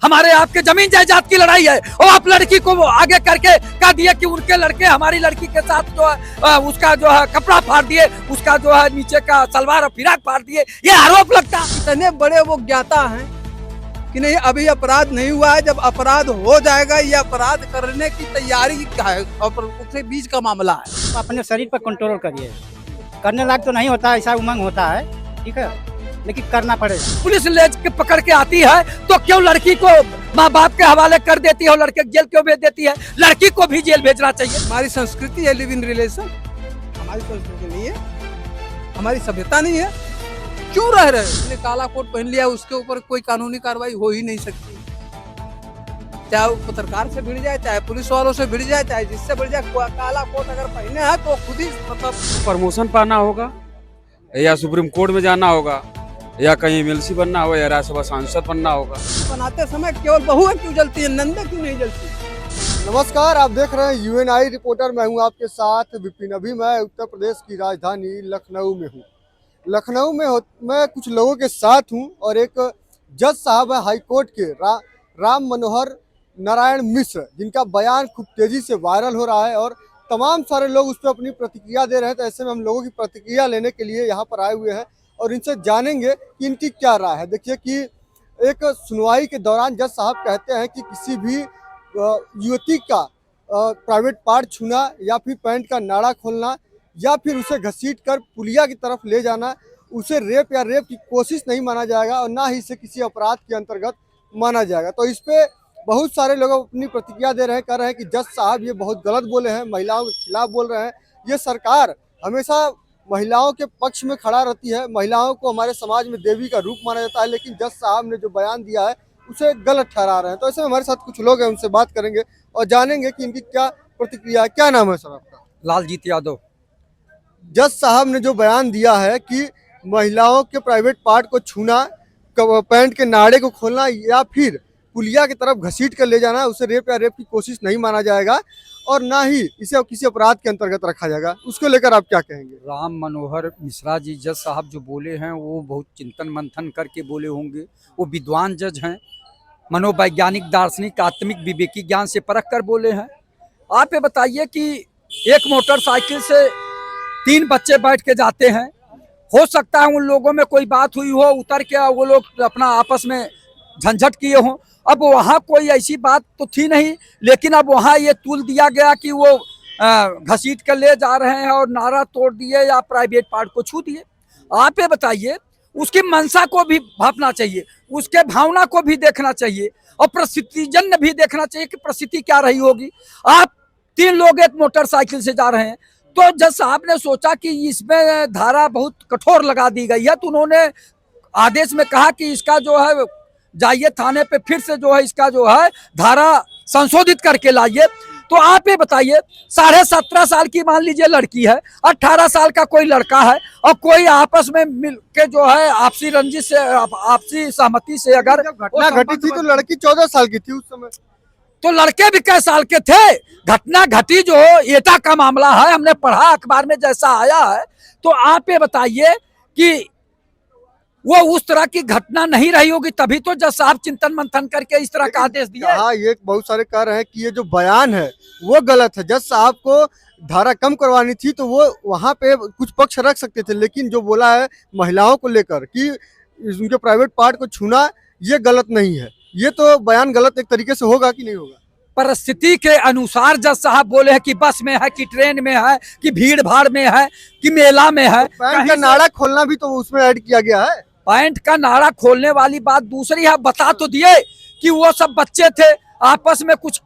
हमारे आपके जमीन जायदाद की लड़ाई है और आप लड़की को वो आगे करके कह दिए कि उनके लड़के हमारी लड़की के साथ जो है उसका जो है कपड़ा फाड़ दिए, उसका जो है नीचे का सलवार और फिराक फाड़ दिए, ये आरोप लगता है। इतने बड़े वो ज्ञाता हैं कि नहीं अभी अपराध नहीं हुआ है, जब अपराध हो जाएगा ये अपराध करने की तैयारी क्या है और उसके बीच का मामला है। अपने शरीर पर कंट्रोल करिए, करने लायक तो नहीं होता, ऐसा उमंग होता है, ठीक है, लेकिन करना पड़ेगा। पुलिस ले के पकड़ के आती है तो क्यों लड़की को माँ बाप के हवाले कर देती है और लड़के जेल क्यों भेज देती है? लड़की को भी जेल भेजना चाहिए। हमारी संस्कृति है लिव इन रिलेशन, हमारी संस्कृति नहीं है, हमारी सभ्यता नहीं है। क्यों रह रहे हैं? काला कोट पहन लिया, उसके ऊपर कोई कानूनी कार्रवाई हो ही नहीं सकती, चाहे वो पत्रकार से भिड़ जाए, चाहे पुलिस वालों से भिड़ जाए, चाहे जिससे भिड़ जाए। काला कोट अगर पहने हैं तो खुद ही मतलब प्रमोशन पाना होगा या सुप्रीम कोर्ट में जाना होगा या कहीं एमएलसी बनना होगा या राज्यसभा सांसद बनना होगा। बनाते समय केवल बहुएं क्यों जलती है, नंदे क्यों नहीं जलती? नमस्कार, आप देख रहे हैं यूएनआई रिपोर्टर। मैं हूं आपके साथ विपिन। अभी मैं उत्तर प्रदेश की राजधानी लखनऊ में हूं। लखनऊ में मैं कुछ लोगों के साथ हूं और एक जज साहब है हाईकोर्ट के राम मनोहर नारायण मिश्र, जिनका बयान खूब तेजी से वायरल हो रहा है और तमाम सारे लोग उस पर अपनी प्रतिक्रिया दे रहे हैं। तो ऐसे में हम लोगों की प्रतिक्रिया लेने के लिए यहाँ पर आए हुए हैं और इनसे जानेंगे कि इनकी क्या राय है। देखिए कि एक सुनवाई के दौरान जज साहब कहते हैं कि किसी भी युवती का प्राइवेट पार्ट छूना या फिर पैंट का नाड़ा खोलना या फिर उसे घसीट कर पुलिया की तरफ ले जाना, उसे रेप या रेप की कोशिश नहीं माना जाएगा और ना ही इसे किसी अपराध के अंतर्गत माना जाएगा। तो इस पे बहुत सारे लोग अपनी प्रतिक्रिया दे रहे हैं, कह रहे हैं कि जज साहब ये बहुत गलत बोले हैं, महिलाओं के खिलाफ बोल रहे हैं। ये सरकार हमेशा महिलाओं के पक्ष में खड़ा रहती है, महिलाओं को हमारे समाज में देवी का रूप माना जाता है, लेकिन जज साहब ने जो बयान दिया है उसे गलत ठहरा रहे हैं। तो ऐसे में हमारे साथ कुछ लोग हैं, उनसे बात करेंगे और जानेंगे कि इनकी क्या प्रतिक्रिया है। क्या नाम है सर आपका? लालजीत यादव। जज साहब ने जो बयान दिया है कि महिलाओं के प्राइवेट पार्ट को छूना, पैंट के नाड़े को खोलना या फिर पुलिया की तरफ घसीट कर ले जाना, उसे रेप या रेप की कोशिश नहीं माना जाएगा और ना ही इसे किसी अपराध के अंतर्गत रखा जाएगा, उसको लेकर आप क्या कहेंगे? राम मनोहर मिश्रा जी जज साहब जो बोले हैं वो बहुत चिंतन मंथन करके बोले होंगे। वो विद्वान जज हैं, मनोवैज्ञानिक, दार्शनिक, आत्मिक, विवेकी ज्ञान से परख कर बोले हैं। आप ये बताइए कि एक मोटरसाइकिल से 3 बच्चे बैठ के जाते हैं, हो सकता है उन लोगों में कोई बात हुई हो, उतर के वो लोग अपना आपस में झंझट किए हों। अब वहाँ कोई ऐसी बात तो थी नहीं, लेकिन अब वहाँ ये तुल दिया गया कि वो घसीट कर ले जा रहे हैं और नारा तोड़ दिए या प्राइवेट पार्ट को छू दिए। आप ये बताइए, उसकी मंशा को भी भापना चाहिए, उसके भावना को भी देखना चाहिए और परिस्थितिजन्य भी देखना चाहिए कि परिस्थिति क्या रही होगी। आप 3 लोग एक मोटरसाइकिल से जा रहे हैं तो जज साहब ने सोचा कि इसमें धारा बहुत कठोर लगा दी गई है, तो उन्होंने आदेश में कहा कि इसका जो है जाइए थाने पे, फिर से जो है इसका जो है धारा संशोधित करके लाइए। तो आप ये बताइए, 17.5 साल की मान लीजिए लड़की है, 18 साल का कोई लड़का है और कोई आपस में मिल के जो है आपसी रंजिश से, आपसी सहमति से अगर घटना घटी थी तो लड़की 14 साल की थी उस समय, तो लड़के भी कई साल के थे। घटना घटी जो एटा का मामला है, हमने पढ़ा अखबार में जैसा आया है। तो आप ये बताइए कि वो उस तरह की घटना नहीं रही होगी, तभी तो जज साहब चिंतन मंथन करके इस तरह का आदेश दिया। हाँ, ये बहुत सारे कह रहे हैं कि ये जो बयान है वो गलत है। जज साहब को धारा कम करवानी थी तो वो वहाँ पे कुछ पक्ष रख सकते थे, लेकिन जो बोला है महिलाओं को लेकर कि उनके प्राइवेट पार्ट को छूना, ये गलत नहीं है। ये तो बयान गलत एक तरीके से होगा कि नहीं होगा? परिस्थिति के अनुसार जज साहब बोले हैं कि बस में है कि ट्रेन में है कि भीड़ भाड़ में है कि मेला में है। पैंट का नाड़ा खोलना भी तो उसमें ऐड किया गया है। पैंट का नाड़ा खोलने वाली बात दूसरी है। बता तो दिए कि वो सब बच्चे थे, आपस में कुछ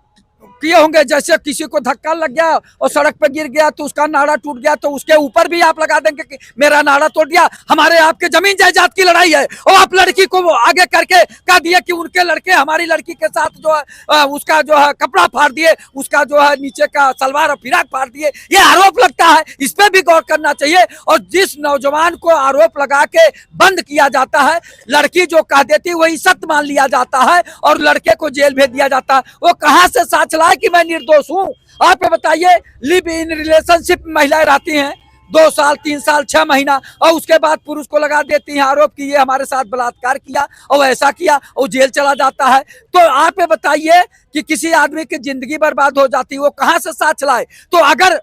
किए होंगे, जैसे किसी को धक्का लग गया और सड़क पर गिर गया तो उसका नाड़ा टूट गया, तो उसके ऊपर भी आप लगा देंगे कि मेरा नाड़ा तोड़ दिया। हमारे आपके जमीन जायदाद की लड़ाई है और आप लड़की को वो आगे करके कह दिए कि उनके लड़के हमारी लड़की के साथ जो है उसका जो है कपड़ा फाड़ दिए, उसका जो है नीचे का सलवार और फिराक फाड़ दिए। ये आरोप लगता है, इस पे भी गौर करना चाहिए। और जिस नौजवान को आरोप लगा के बंद किया जाता है, लड़की जो कह देती वही सत्य मान लिया जाता है और लड़के को जेल भेज दिया जाता है। वो कहाँ से साच लाए कि मैं निर्दोष हूँ? आप ये बताइए, लिव इन रिलेशनशिप महिलाएं रहती हैं, 2 साल 3 साल 6 महीना, और उसके बाद पुरुष को लगा देती हैं आरोप कि ये हमारे साथ बलात्कार किया और ऐसा किया, और जेल चला जाता है। तो आप ये बताइए कि किसी आदमी की जिंदगी बर्बाद हो जाती है, वो कहाँ से साथ चलाए? तो अगर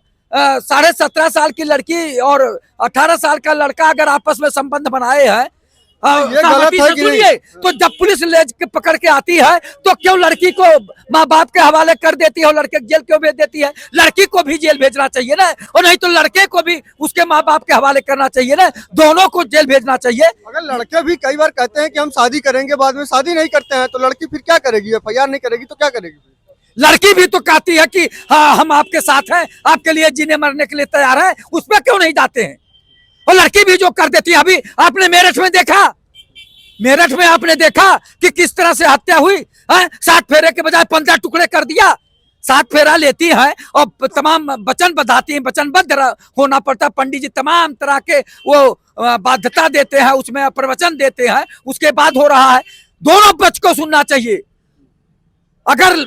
17.5 साल की लड़की और 18 साल का लड़का अगर आपस में संबंध बनाए हैं, ये गलत सहमति है से कि नहीं? सुनिए, तो जब पुलिस ले के पकड़ के आती है तो क्यों लड़की को माँ बाप के हवाले कर देती है और लड़के को जेल क्यों भेज देती है? लड़की को भी जेल भेजना चाहिए ना, और नहीं तो लड़के को भी उसके माँ बाप के हवाले करना चाहिए ना, दोनों को जेल भेजना चाहिए। अगर लड़के भी कई बार कहते हैं कि हम शादी करेंगे, बाद में शादी नहीं करते हैं, तो लड़की फिर क्या करेगी? FIR नहीं करेगी तो क्या करेगी? लड़की भी तो कहती है कि हाँ हम आपके साथ हैं, आपके लिए जीने मरने के लिए तैयार हैं, उसमें क्यों नहीं जाते हैं? और लड़की भी जो कर देती है, अभी आपने मेरठ में देखा, मेरठ में आपने देखा कि किस तरह से हत्या हुई है, 7 फेरे के बजाय 15 टुकड़े कर दिया। 7 फेरा लेती है और तमाम वचन बधाती है, वचनबद्ध होना पड़ता है, पंडित जी तमाम तरह के वो बाध्यता देते हैं, उसमें प्रवचन देते हैं, उसके बाद हो रहा है। दोनों पक्ष को सुनना चाहिए। अगर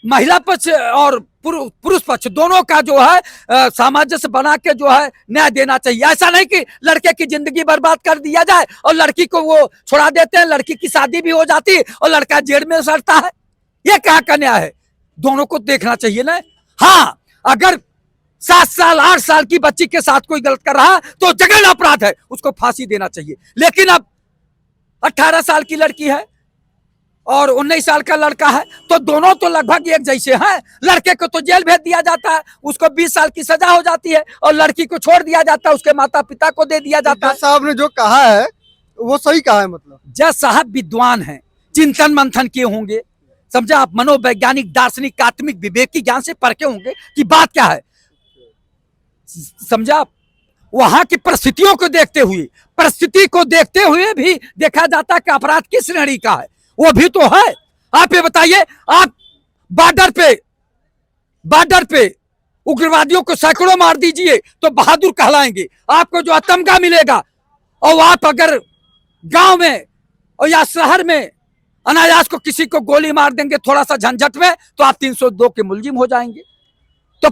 महिला पक्ष और पुरुष पक्ष दोनों का जो है सामंजस्य बना के जो है न्याय देना चाहिए। ऐसा नहीं कि लड़के की जिंदगी बर्बाद कर दिया जाए और लड़की को वो छुड़ा देते हैं, लड़की की शादी भी हो जाती है और लड़का जेल में सड़ता है। ये कहाँ का न्याय है? दोनों को देखना चाहिए ना। हाँ, अगर 7 साल 8 साल की बच्ची के साथ कोई गलत कर रहा तो जघन्य अपराध है, उसको फांसी देना चाहिए। लेकिन अब 18 साल की लड़की है और 19 साल का लड़का है, तो दोनों तो लगभग एक जैसे हैं। लड़के को तो जेल भेज दिया जाता है, उसको 20 साल की सजा हो जाती है, और लड़की को छोड़ दिया जाता है, उसके माता पिता को दे दिया जाता है। जज साहब ने जो कहा है वो सही कहा है, मतलब जज साहब विद्वान हैं, चिंतन मंथन किए होंगे, समझा आप, मनोवैज्ञानिक दार्शनिक आत्मिक विवेकी ज्ञान से परखे होंगे कि बात क्या है, समझा आप। वहां की परिस्थितियों को देखते हुए, परिस्थिति को देखते हुए भी देखा जाता है कि अपराध किस श्रेणी का है, वो भी तो है। आप ये बताइए, आप बॉर्डर पे उग्रवादियों को सैकड़ों मार दीजिए तो बहादुर कहलाएंगे, आपको जो तमगा मिलेगा। और आप अगर गांव में और या शहर में अनायास को किसी को गोली मार देंगे थोड़ा सा झंझट में, तो आप 302 के मुलजिम हो जाएंगे। तो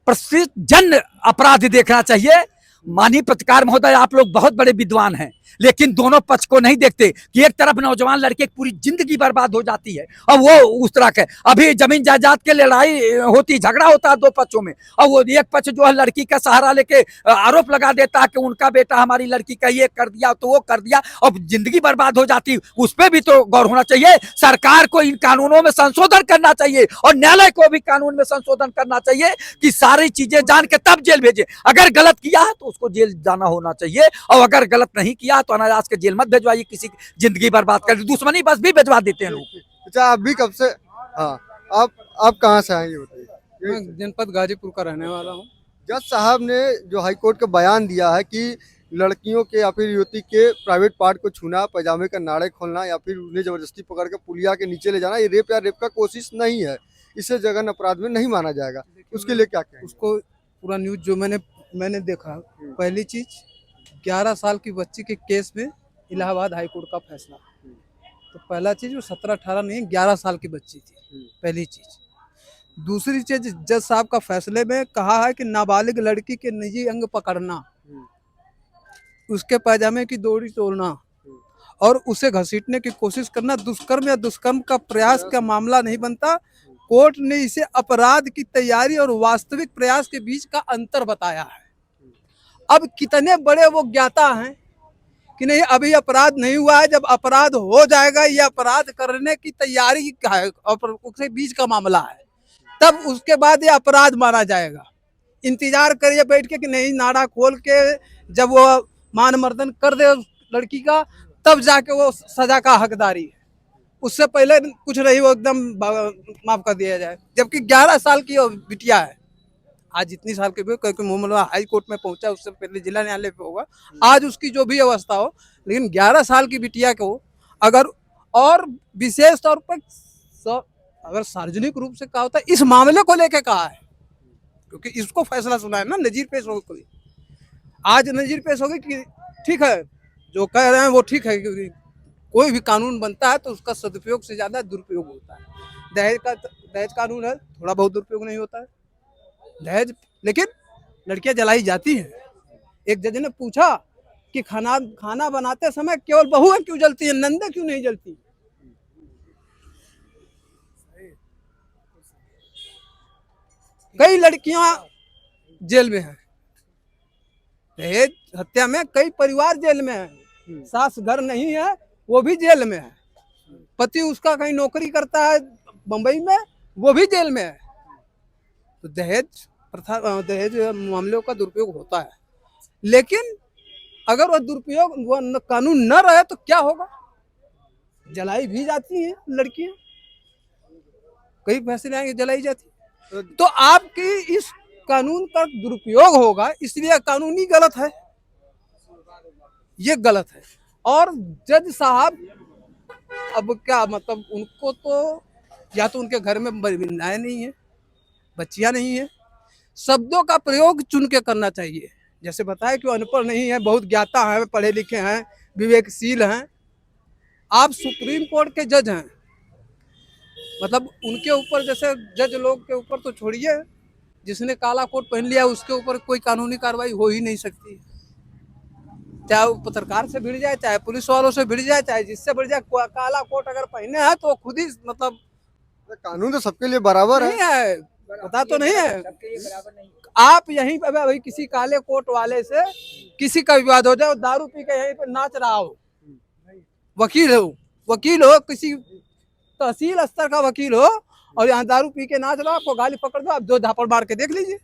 प्रसिद्ध जन अपराध देखना चाहिए। माननीय पत्रकार महोदय, आप लोग बहुत बड़े विद्वान हैं, लेकिन दोनों पक्ष को नहीं देखते कि एक तरफ नौजवान लड़के की पूरी जिंदगी बर्बाद हो जाती है और वो उस तरह के, अभी जमीन जायदाद के लड़ाई होती, झगड़ा होता है 2 पक्षों में, और वो एक पक्ष जो है लड़की का सहारा लेके आरोप लगा देता है कि उनका बेटा हमारी लड़की का ये कर दिया तो वो कर दिया, और जिंदगी बर्बाद हो जाती। उस पर भी तो गौर होना चाहिए। सरकार को इन कानूनों में संशोधन करना चाहिए और न्यायालय को भी कानून में संशोधन करना चाहिए कि सारी चीजें जान के तब जेल भेजे। अगर गलत किया है तो उसको जेल जाना होना चाहिए, और अगर गलत नहीं किया तो अनायास के जेल मत भेजवाइए, किसी की जिंदगी बर्बाद कर, दुश्मनी बस भी भेजवा देते हैं लोग। अच्छा, आप भी कब से, हाँ, आप कहाँ से आए ये बताइए? मैं जनपद गाजीपुर का रहने वाला हूँ। जज साहब ने जो हाई कोर्ट का बयान दिया है कि लड़कियों के या फिर युवती के प्राइवेट पार्ट को छूना, पैजामे का नाड़े खोलना या फिर उन्हें जबरदस्ती पकड़ के पुलिया के नीचे ले जाना, ये रेप या रेप का कोशिश नहीं है, इसे जघन्य अपराध में नहीं माना जाएगा। उसके लिए क्या कहें? उसको पूरा न्यूज जो मैंने देखा, पहली चीज 11 साल की बच्ची के केस में इलाहाबाद हाई कोर्ट का फैसला। तो पहला चीज वो 17-18 नहीं, 11 साल की बच्ची थी, पहली चीज। दूसरी चीज, जज साहब का फैसले में कहा है कि नाबालिग लड़की के निजी अंग पकड़ना, उसके पैजामे की डोरी तोड़ना और उसे घसीटने की कोशिश करना दुष्कर्म या दुष्कर्म का प्रयास का मामला नहीं बनता। कोर्ट ने इसे अपराध की तैयारी और वास्तविक प्रयास के बीच का अंतर बताया है। अब कितने बड़े वो ज्ञाता हैं कि नहीं अभी अपराध नहीं हुआ है, जब अपराध हो जाएगा, ये अपराध करने की तैयारी का है और उसके बीच का मामला है, तब उसके बाद ये अपराध माना जाएगा। इंतजार करिए बैठ के कि नहीं, नाड़ा खोल के जब वो मान मर्दन कर दे लड़की का, तब जाके वो सजा का हकदारी है। उससे पहले कुछ नहीं, वो एकदम माफ कर दिया जाए। जबकि 11 साल की बिटिया है, आज इतनी साल के भी, क्योंकि मामला हाई कोर्ट में पहुंचा, उससे पहले जिला न्यायालय पे होगा, आज उसकी जो भी अवस्था हो, लेकिन 11 साल की बिटिया को अगर, और विशेष तौर पर अगर सार्वजनिक रूप से कहा होता है, इस मामले को लेके कहा है, क्योंकि इसको फैसला सुना है ना, नजीर पेश हो गई, आज नजीर पेश हो गई कि ठीक है जो कह रहे हैं वो ठीक है, क्योंकि कोई भी कानून बनता है तो उसका सदुपयोग से ज्यादा दुरुपयोग होता है। दहेज कानून है, थोड़ा बहुत दुरुपयोग नहीं होता है दहेज, लेकिन लड़कियां जलाई जाती हैं। एक जज ने पूछा कि खाना बनाते समय केवल बहुएं क्यों जलती हैं, नंदे क्यों नहीं जलती? कई लड़कियां जेल में हैं, दहेज हत्या में कई परिवार जेल में है, सास घर नहीं है वो भी जेल में है, पति उसका कहीं नौकरी करता है बंबई में वो भी जेल में है। तो दहेज प्रथा, दहेज मामलों का दुरुपयोग होता है, लेकिन अगर वह दुरुपयोग कानून न रहे तो क्या होगा? जलाई भी जाती हैं लड़कियां, कई फैसले आएंगे जलाई जाती। तो आपकी इस कानून का दुरुपयोग होगा, इसलिए कानूनी गलत है, ये गलत है। और जज साहब अब क्या मतलब, उनको तो या तो उनके घर में महिलाएं नहीं है, बच्चियां नहीं है, शब्दों का प्रयोग चुन के करना चाहिए। जैसे बताया कि वो अनपढ़ नहीं है, बहुत ज्ञाता है, पढ़े लिखे हैं, विवेकशील हैं। आप सुप्रीम कोर्ट के जज हैं, मतलब उनके ऊपर, जैसे जज लोग के ऊपर तो छोड़िए, जिसने काला कोट पहन लिया उसके ऊपर कोई कानूनी कार्रवाई हो ही नहीं सकती, चाहे वो पत्रकार से भिड़ जाए, चाहे पुलिस वालों से भिड़ जाए, चाहे जिससे भिड़ जाए। काला कोट अगर पहने हैं तो खुद ही मतलब कानून तो सबके लिए बराबर नहीं है, पता तो नहीं है। आप यहीं पे भाई किसी काले कोट वाले से किसी का विवाद हो जाए, दारू पी के यहीं पे नाच रहा हो, वकील हो किसी तहसील स्तर का वकील हो, और यहाँ दारू पी के नाच रहा हो, आपको गाली पकड़ दो, आप दो झापड़ मार के देख लीजिए,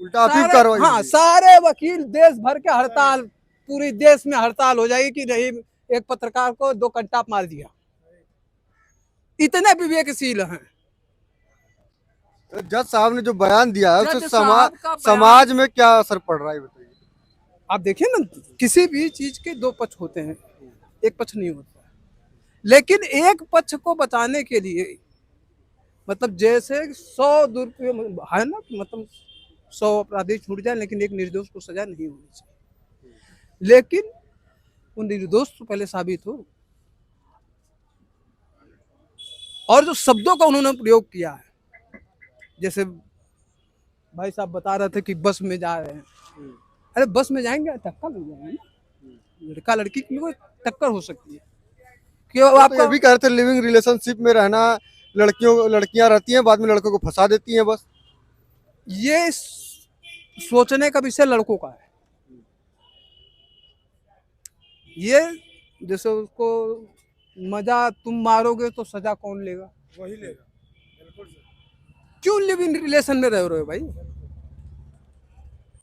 उल्टा आप ही कार्रवाई हाँ, होगी। सारे वकील देश भर के हड़ताल, पूरी देश में हड़ताल हो जाएगी कि नहीं एक पत्रकार को 2 घंटा मार दिया। इतने विवेकशील हैं। जज साहब ने जो बयान दिया है उससे जज साहब का बयान- समाज में क्या असर पड़ रहा है बताइए। आप देखिए ना, किसी भी चीज के 2 पक्ष होते हैं, एक पक्ष नहीं होता। लेकिन एक पक्ष को बचाने के लिए, मतलब जैसे 100 दुरुपयोग है ना, मतलब 100 अपराधी छूट जाए लेकिन एक निर्दोष को सजा नहीं होनी चाहिए, लेकिन वो निर्दोष तो पहले साबित हो। और जो शब्दों का उन्होंने प्रयोग किया है, जैसे भाई साहब बता रहे थे कि बस में जा रहे हैं, अरे बस में जाएंगे टक्कर लग जाएंगे ना, लड़का लड़की में कोई टक्कर हो सकती है कि वो तो आपका ये भी कह रहे थे लिविंग रिलेशनशिप में रहना, लड़कियां रहती हैं बाद में लड़कों को फंसा देती हैं बस। ये सोचने का विषय लड़कों का है। ये जैसे उसको मजा तुम मारोगे तो सजा कौन लेगा? वही लेगा। क्यों लिव इन रिलेशन में रह रहे हो भाई?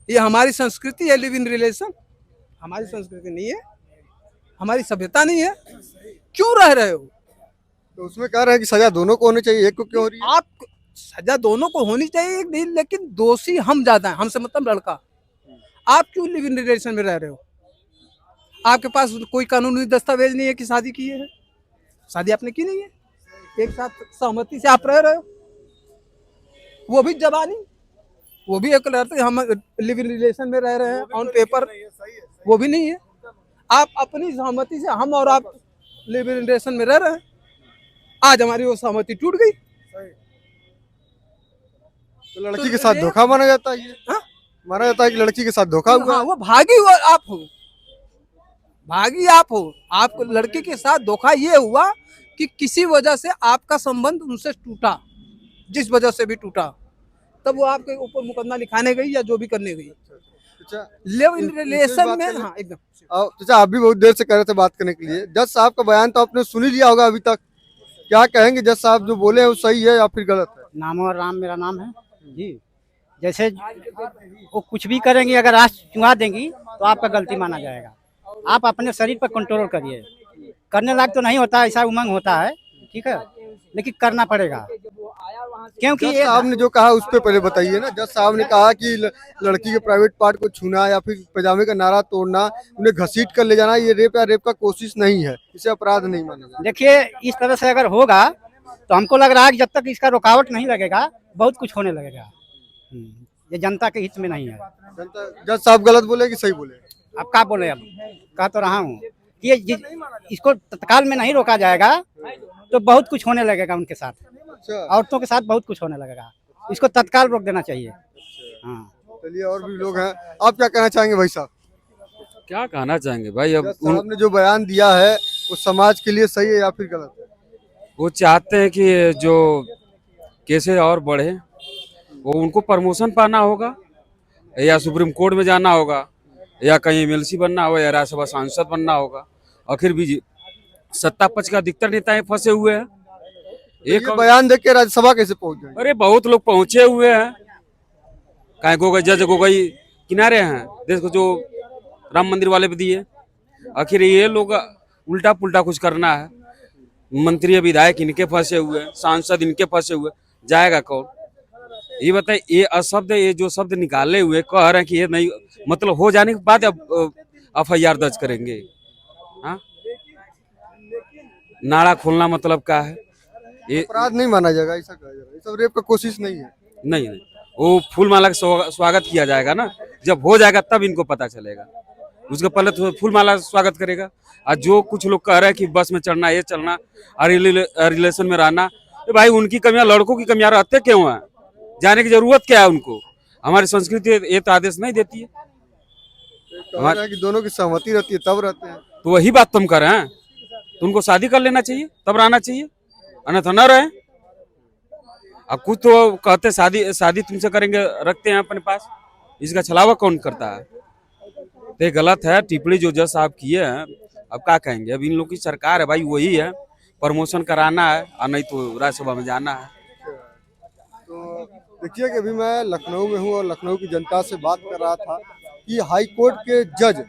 ये हमारी संस्कृति है, लिव इन रिलेशन हमारी संस्कृति नहीं है, हमारी सभ्यता नहीं है, क्यों रह रहे हो? तो उसमें कह रहे हैं कि सजा दोनों को होनी चाहिए, एक को क्यों हो रही है? आप सजा दोनों को होनी चाहिए नहीं, लेकिन दोषी हम ज्यादा हैं, हमसे मतलब लड़का। आप क्यों लिव इन रिलेशन में रह रहे हो? आपके पास कोई कानूनी दस्तावेज नहीं है कि शादी की है, शादी आपने की नहीं है, एक साथ सहमति से आप रह रहे हो, वो भी जबानी, वो भी एक लड़ते हम लिव इन रिलेशन में रह रहे हैं ऑन पेपर, वो भी नहीं है। आप अपनी सहमति से, हम और आप लिव इन रिलेशन में रह रहे हैं, आज हमारी वो सहमति टूट गई, तो लड़की के साथ धोखा माना जाता है, ये हाँ? माना जाता है कि लड़की के साथ धोखा हुआ। हाँ, वो भागी वो आप हो, भागी आप हो। आप लड़के के साथ धोखा ये हुआ कि किसी वजह से आपका संबंध उनसे टूटा, जिस वजह से भी टूटा, तब वो आपके ऊपर मुकदमा लिखाने गई या जो भी करने गई। अच्छा, लिव इन रिलेशन में, करें? हाँ एकदम। चाचा आप भी बहुत देर से कह रहे थे बात करने के लिए, जज साहब का बयान तो आपने सुन ही लिया होगा अभी तक, क्या कहेंगे? जज साहब जो बोले हैं वो सही है या फिर गलत है? नाम और राम मेरा नाम है जी। जैसे वो कुछ भी करेंगी, अगर आँख चुंगा देंगी तो आपका गलती माना जाएगा। आप अपने शरीर पर कंट्रोल करिए, करने लायक तो नहीं होता, ऐसा उमंग होता है, ठीक है, लेकिन करना पड़ेगा, क्योंकि जज साहब ने जो कहा उस पर पहले बताइए ना। जज साहब ने कहा कि लड़की के प्राइवेट पार्ट को छूना या फिर पजामे का नारा तोड़ना, उन्हें घसीट कर ले जाना, ये रेप या रेप का कोशिश नहीं है, इसे अपराध नहीं माना जाए। देखिए इस तरह से अगर होगा तो हमको लग रहा है कि जब तक इसका रुकावट नहीं लगेगा बहुत कुछ होने लगेगा। ये जनता के हित में नहीं है। जज साहब गलत बोले कि सही बोले? आप क्या बोले? अब कह तो रहा हूँ कि इसको तत्काल में नहीं रोका जाएगा तो बहुत कुछ होने लगेगा उनके साथ, अच्छा, औरतों के साथ बहुत कुछ होने लगेगा। इसको तत्काल रोक देना चाहिए। हाँ, चलिए और भी लोग हैं, आप क्या कहना चाहेंगे भाई साहब? क्या कहना चाहेंगे भाई, अब जज साहब ने जो बयान दिया है वो समाज के लिए सही है या फिर गलत है? वो चाहते हैं कि जो केसेस और बढ़े, वो उनको प्रमोशन पाना होगा, या सुप्रीम कोर्ट में जाना होगा, या कहीं एमएलसी बनना होगा, या राज्यसभा सांसद बनना होगा। आखिर भी सत्ता पक्ष का अधिकतर नेता फंसे हुए हैं। ये बयान देख के राज्यसभा कैसे पहुंच गए? अरे बहुत लोग पहुंचे हुए हैं, काहे गोगोई जज गोगोई किनारे हैं देश को, जो राम मंदिर वाले भी दिए। आखिर ये लोग उल्टा पुल्टा कुछ करना है। मंत्री विधायक इनके फंसे हुए हैं, सांसद इनके फंसे हुए, जाएगा कौन? ये बताइए, ये अशब्द, ये जो शब्द निकाले हुए कह रहे हैं कि ये नहीं, मतलब हो जाने के बाद अब FIR दर्ज करेंगे। हाँ, नाड़ा खोलना मतलब क्या है? ये अपराध नहीं माना जाएगा, ऐसा कहा जा रहा है। ये सब रेप का कोशिश नहीं है। नहीं, वो फूल माला का स्वागत किया जाएगा ना, जब हो जाएगा तब इनको पता चलेगा। उसके पहले तो फूल माला स्वागत करेगा। और जो कुछ लोग कह रहे हैं कि बस में चढ़ना, ये चलना, रिलेशन में रहना, तो भाई उनकी कमियां, लड़कों की कमियां रहते क्यों हैं? जाने की जरूरत क्या है उनको? हमारी संस्कृति ये तो आदेश नहीं देती है। कह रहे हैं कि दोनों की सहमति रहती है तब रहते हैं। तो वही बात तुम कर रहे हैं, तो उनको शादी कर लेना चाहिए, तब रहना चाहिए, अन्यथा न रहे। अब कुछ तो कहते शादी तुमसे करेंगे, रखते हैं अपने पास, इसका छलावा कौन करता है? तो ये गलत है। टिप्पणी जो जज साहब किए हैं, अब क्या कहेंगे? अब इन लोग की सरकार है भाई, वही है, प्रमोशन कराना है और नहीं तो राज्यसभा में जाना है। तो देखिए कि अभी मैं लखनऊ में हूँ और लखनऊ की जनता से बात कर रहा था कि हाई कोर्ट के जज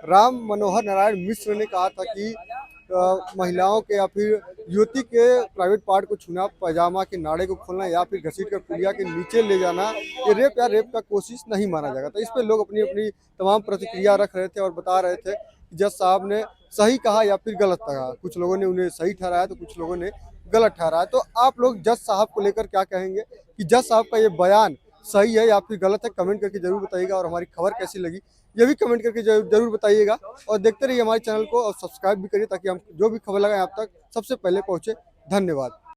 राम मनोहर नारायण मिश्र ने कहा था कि महिलाओं के या फिर युवती के प्राइवेट पार्ट को छूना, पैजामा के नाड़े को खोलना या फिर घसीट कर पुलिया के नीचे ले जाना, ये रेप या रेप का कोशिश नहीं माना जाएगा। तो इस पे लोग अपनी अपनी तमाम प्रतिक्रिया रख रहे थे और बता रहे थे कि जज साहब ने सही कहा या फिर गलत कहा। कुछ लोगों ने उन्हें सही ठहराया तो कुछ लोगों ने गलत ठहराया। तो आप लोग जज साहब को लेकर क्या कहेंगे कि जज साहब का ये बयान सही है या फिर गलत है? कमेंट करके जरूर बताइएगा। और हमारी खबर कैसी लगी ये भी कमेंट करके जरूर बताइएगा। और देखते रहिए हमारे चैनल को और सब्सक्राइब भी करिए ताकि हम जो भी खबर लगाएं आप तक सबसे पहले पहुंचे। धन्यवाद।